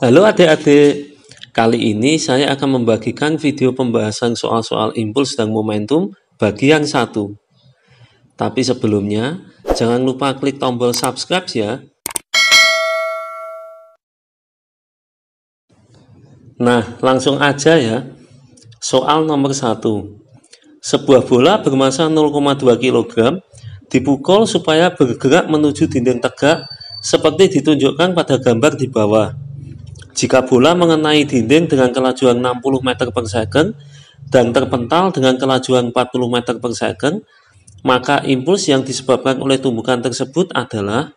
Halo adik-adik, kali ini saya akan membagikan video pembahasan soal-soal impuls dan momentum bagi yang satu. Tapi sebelumnya, jangan lupa klik tombol subscribe ya. Nah, langsung aja ya. Soal nomor 1. Sebuah bola bermassa 0,2 kg dipukul supaya bergerak menuju dinding tegak seperti ditunjukkan pada gambar di bawah. Jika bola mengenai dinding dengan kelajuan 60 meter per second dan terpental dengan kelajuan 40 meter per second, maka impuls yang disebabkan oleh tumbukan tersebut adalah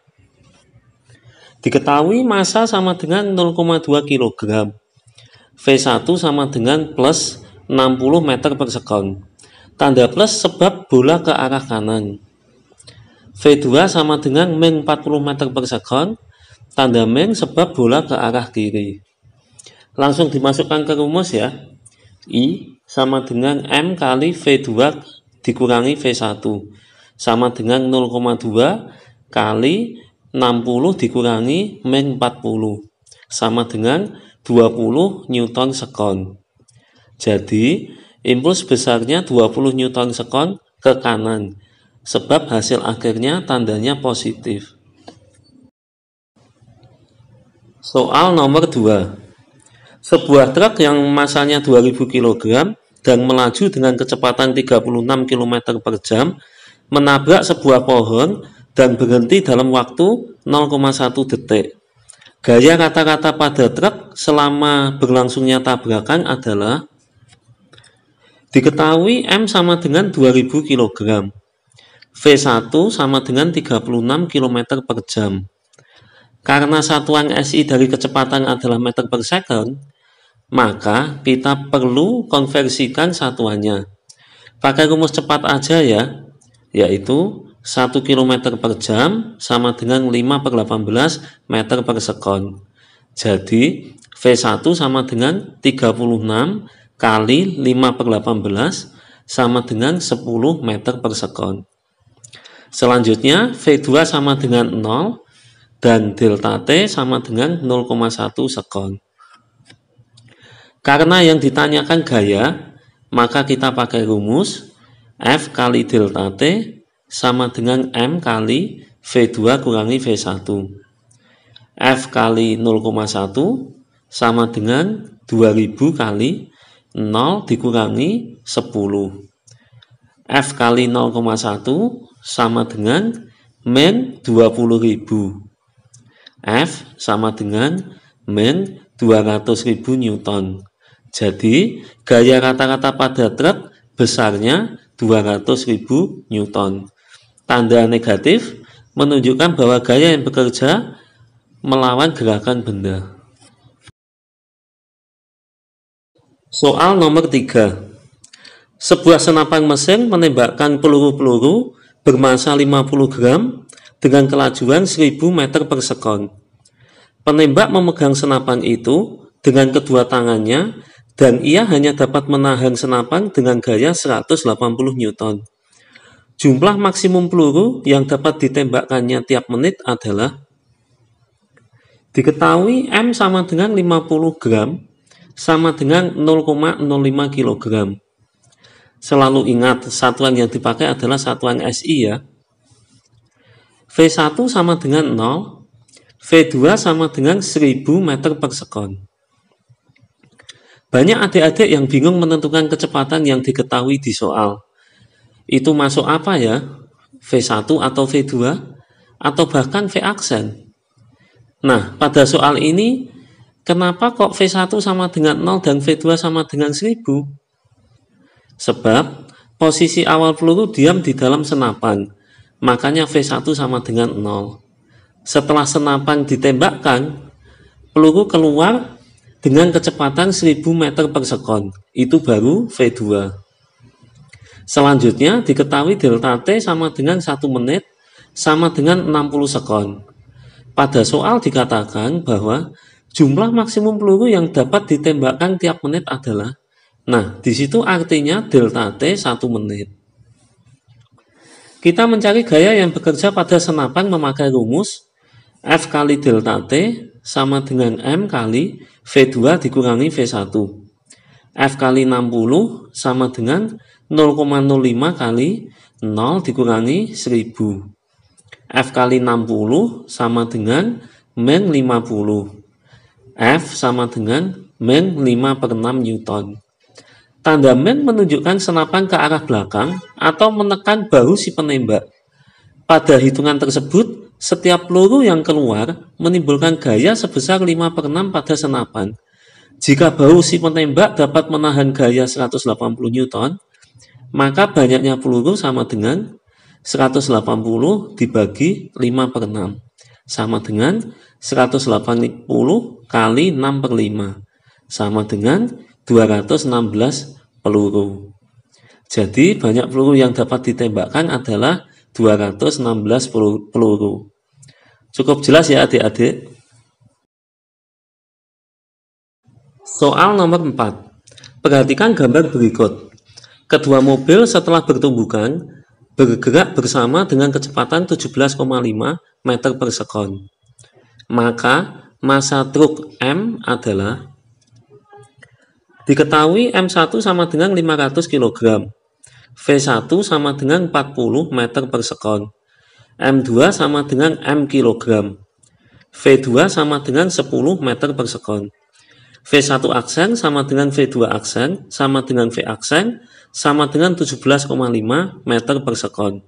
diketahui massa sama dengan 0,2 kg, V1 sama dengan plus 60 meter per second. Tanda plus sebab bola ke arah kanan. V2 sama dengan min 40 meter per second. Tanda min sebab bola ke arah kiri. Langsung dimasukkan ke rumus ya. I sama dengan M kali V2 dikurangi V1 sama dengan 0,2 kali 60 dikurangi min 40 sama dengan 20 Newton sekon. Jadi impuls besarnya 20 Newton sekon ke kanan sebab hasil akhirnya tandanya positif. Soal nomor 2. Sebuah truk yang massanya 2000 kg dan melaju dengan kecepatan 36 km per jam menabrak sebuah pohon dan berhenti dalam waktu 0,1 detik. Gaya rata-rata pada truk selama berlangsungnya tabrakan adalah diketahui M sama dengan 2000 kg, V1 sama dengan 36 km per jam. Karena satuan SI dari kecepatan adalah meter per second, maka kita perlu konversikan satuannya. Pakai rumus cepat aja ya, yaitu 1 km per jam sama dengan 5 per 18 meter per second. Jadi V1 sama dengan 36 kali 5 per 18 sama dengan 10 meter per second. Selanjutnya V2 sama dengan 0 dan delta T sama dengan 0,1 sekon. Karena yang ditanyakan gaya, maka kita pakai rumus F kali delta T sama dengan M kali V2 kurangi V1. F kali 0,1 sama dengan 2000 kali 0 dikurangi 10. F kali 0,1 sama dengan min 20.000. F sama dengan min 200.000 Newton. Jadi gaya rata-rata pada truk besarnya 200.000 Newton. Tanda negatif menunjukkan bahwa gaya yang bekerja melawan gerakan benda. Soal nomor 3. Sebuah senapan mesin menembakkan peluru-peluru bermassa 50 gram dengan kelajuan 1000 meter per sekon. Penembak memegang senapan itu dengan kedua tangannya dan ia hanya dapat menahan senapan dengan gaya 180 Newton. Jumlah maksimum peluru yang dapat ditembakkannya tiap menit adalah diketahui M sama dengan 50 gram sama dengan 0,05 kg. Selalu ingat satuan yang dipakai adalah satuan SI ya. V1 sama dengan 0, V2 sama dengan 1000 meter per sekon. Banyak adik-adik yang bingung menentukan kecepatan yang diketahui di soal. Itu masuk apa ya? V1 atau V2? Atau bahkan V aksen? Nah, pada soal ini, kenapa kok V1 sama dengan 0 dan V2 sama dengan 1000? Sebab posisi awal peluru diam di dalam senapan. Makanya V1 sama dengan 0. Setelah senapan ditembakkan, peluru keluar dengan kecepatan 1000 meter per sekon. Itu baru V2. Selanjutnya diketahui delta T sama dengan 1 menit sama dengan 60 sekon. Pada soal dikatakan bahwa jumlah maksimum peluru yang dapat ditembakkan tiap menit adalah, nah disitu artinya delta T 1 menit. Kita mencari gaya yang bekerja pada senapan memakai rumus F kali delta T sama dengan M kali V2 dikurangi V1. F kali 60 sama dengan 0,05 kali 0 dikurangi 1000. F kali 60 sama dengan min 50. F sama dengan min 5/6 Newton. Tanda min menunjukkan senapan ke arah belakang atau menekan bahu si penembak. Pada hitungan tersebut, setiap peluru yang keluar menimbulkan gaya sebesar 5/6 pada senapan. Jika bahu si penembak dapat menahan gaya 180 Newton, maka banyaknya peluru sama dengan 180 dibagi 5/6, sama dengan 180 kali 6/5, sama dengan 216 peluru. Jadi banyak peluru yang dapat ditembakkan adalah 216 peluru. Cukup jelas ya adik-adik? Soal nomor 4. Perhatikan gambar berikut. Kedua mobil setelah bertumbukan bergerak bersama dengan kecepatan 17,5 meter per sekon. Maka massa truk M adalah, diketahui M1 sama dengan 500 kg, V1 sama dengan 40 meter per sekon, M2 sama dengan M kg, V2 sama dengan 10 meter per sekon, V1 aksen sama dengan V2 aksen sama dengan V aksen sama dengan 17,5 meter per sekon.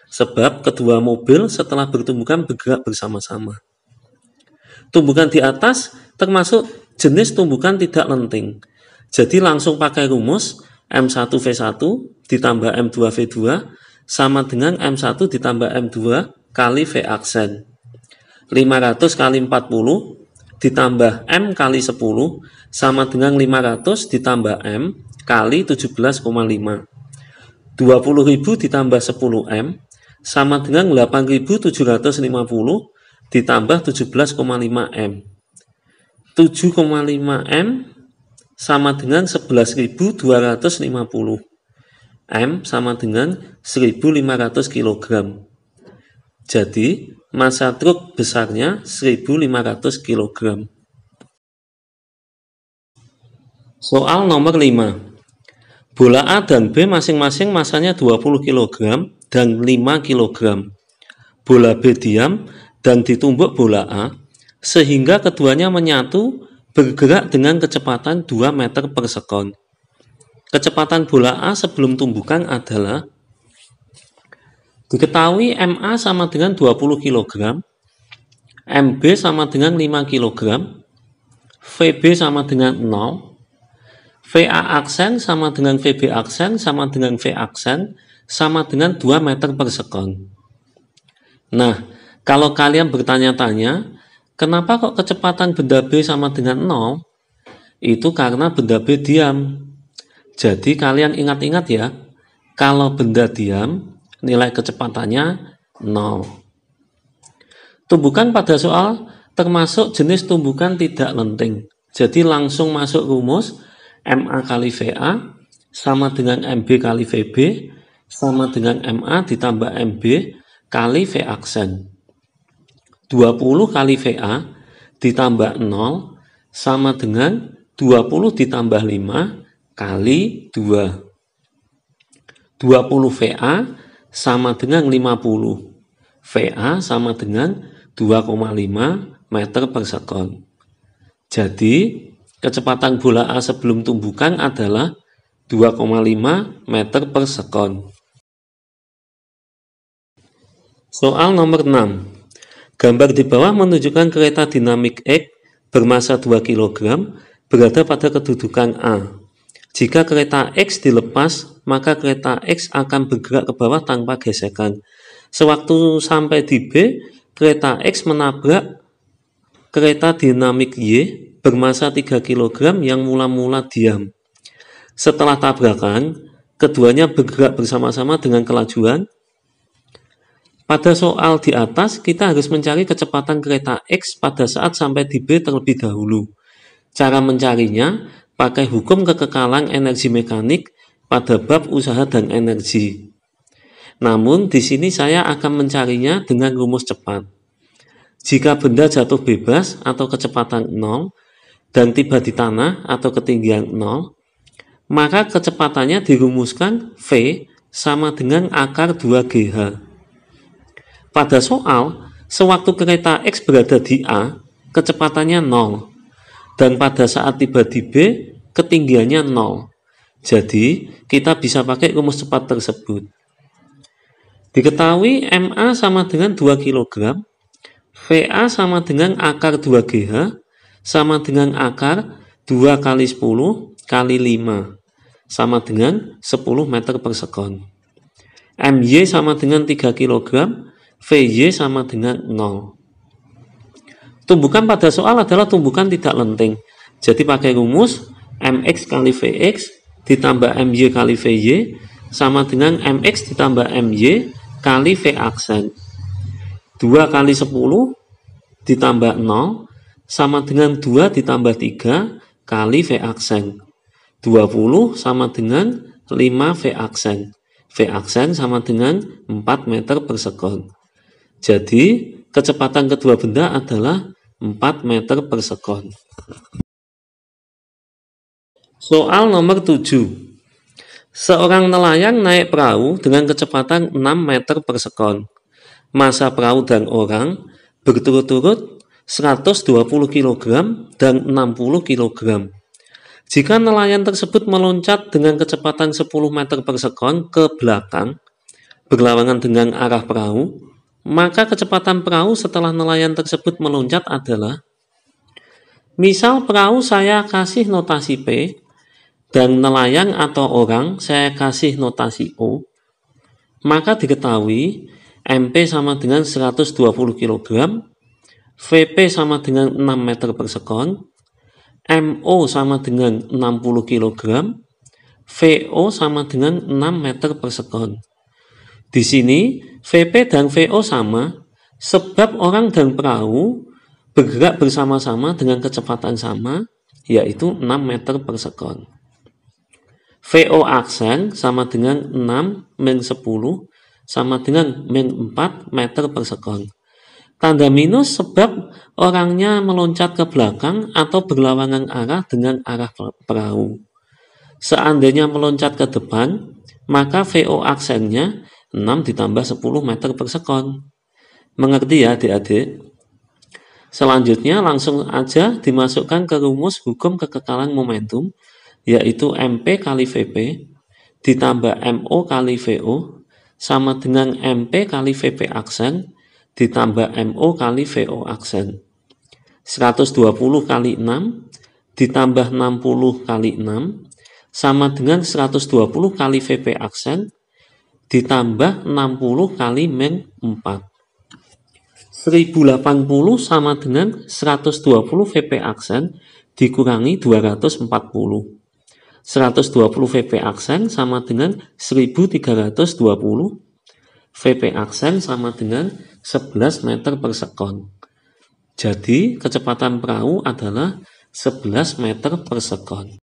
Sebab kedua mobil setelah bertumbukan bergerak bersama-sama. Tumbukan di atas termasuk jenis tumbukan tidak lenting. Jadi langsung pakai rumus M1 V1 ditambah M2 V2 sama dengan M1 ditambah M2 kali V aksen. 500 kali 40 ditambah M kali 10 sama dengan 500 ditambah M kali 17,5. 20.000 ditambah 10M sama dengan 8.750 ditambah 17,5M. 7,5M sama dengan 11.250. M sama dengan 1.500 kg. Jadi, massa truk besarnya 1.500 kg. Soal nomor 5. Bola A dan B masing-masing massanya 20 kg dan 5 kg. Bola B diam dan ditumbuk bola A, sehingga keduanya menyatu bergerak dengan kecepatan 2 meter per sekon. Kecepatan bola A sebelum tumbukan adalah, diketahui MA sama dengan 20 kg, MB sama dengan 5 kg, VB sama dengan 0, VA aksen sama dengan VB aksen sama dengan V aksen sama dengan 2 meter per sekon. Nah, kalau kalian bertanya-tanya, kenapa kok kecepatan benda B sama dengan 0? Itu karena benda B diam. Jadi kalian ingat-ingat ya, kalau benda diam, nilai kecepatannya 0. Tumbukan pada soal termasuk jenis tumbukan tidak lenting. Jadi langsung masuk rumus MA kali VA sama dengan MB kali VB sama dengan MA ditambah MB kali V aksen. 20 kali VA ditambah 0 sama dengan 20 ditambah 5 kali 2. 20 VA sama dengan 50. VA sama dengan 2,5 meter per sekon. Jadi, kecepatan bola A sebelum tumbukan adalah 2,5 meter per sekon. Soal nomor 6. Gambar di bawah menunjukkan kereta dinamik X bermassa 2 kg berada pada kedudukan A. Jika kereta X dilepas, maka kereta X akan bergerak ke bawah tanpa gesekan. Sewaktu sampai di B, kereta X menabrak kereta dinamik Y bermassa 3 kg yang mula-mula diam. Setelah tabrakan, keduanya bergerak bersama-sama dengan kelajuan. Pada soal di atas, kita harus mencari kecepatan kereta X pada saat sampai di B terlebih dahulu. Cara mencarinya pakai hukum kekekalan energi mekanik pada bab usaha dan energi. Namun, di sini saya akan mencarinya dengan rumus cepat. Jika benda jatuh bebas atau kecepatan 0 dan tiba di tanah atau ketinggian 0, maka kecepatannya dirumuskan V sama dengan akar 2GH. Pada soal, sewaktu kereta X berada di A, kecepatannya 0. Dan pada saat tiba di B, ketinggiannya 0. Jadi, kita bisa pakai rumus cepat tersebut. Diketahui MA sama dengan 2 kg, VA sama dengan akar 2GH, sama dengan akar 2 kali 10 kali 5, sama dengan 10 meter per sekon. MY sama dengan 3 kg, VY sama dengan 0. Tumbukan pada soal adalah tumbukan tidak lenting. Jadi pakai rumus MX kali VX ditambah MY kali VY sama dengan MX ditambah MY kali V aksen. 2 kali 10 ditambah 0 sama dengan 2 ditambah 3 kali V aksen. 20 sama dengan 5 V aksen. V aksen sama dengan 4 meter per sekon. Jadi kecepatan kedua benda adalah 4 meter per sekon. Soal nomor 7. Seorang nelayan naik perahu dengan kecepatan 6 meter per sekon. Massa perahu dan orang berturut-turut 120 kg dan 60 kg. Jika nelayan tersebut meloncat dengan kecepatan 10 meter per sekon ke belakang, berlawanan dengan arah perahu, maka kecepatan perahu setelah nelayan tersebut meloncat adalah, misal perahu saya kasih notasi P, dan nelayan atau orang saya kasih notasi O, maka diketahui MP sama dengan 120 kg, VP sama dengan 6 meter per sekon, MO sama dengan 60 kg, VO sama dengan 6 meter per sekon. Di sini VP dan VO sama sebab orang dan perahu bergerak bersama-sama dengan kecepatan sama, yaitu 6 meter per sekon. VO aksen sama dengan 6 min 10 sama dengan min 4 meter per sekon. Tanda minus sebab orangnya meloncat ke belakang atau berlawanan arah dengan arah perahu. Seandainya meloncat ke depan, maka VO aksennya 6 ditambah 10 meter per sekon. Mengerti ya adik-adik? Selanjutnya langsung aja dimasukkan ke rumus hukum kekekalan momentum, yaitu MP kali VP ditambah MO kali VO sama dengan MP kali VP aksen ditambah MO kali VO aksen. 120 kali 6 ditambah 60 kali 6 sama dengan 120 kali VP aksen ditambah 60 kali min 4. 1080 sama dengan 120 VP aksen dikurangi 240. 120 VP aksen sama dengan 1320. VP aksen sama dengan 11 meter per sekon. Jadi kecepatan perahu adalah 11 meter per sekon.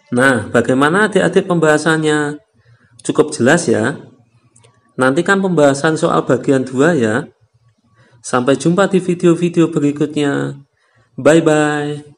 Nah, bagaimana adik-adik pembahasannya? Cukup jelas ya? Nantikan pembahasan soal bagian 2 ya. Sampai jumpa di video-video berikutnya. Bye-bye.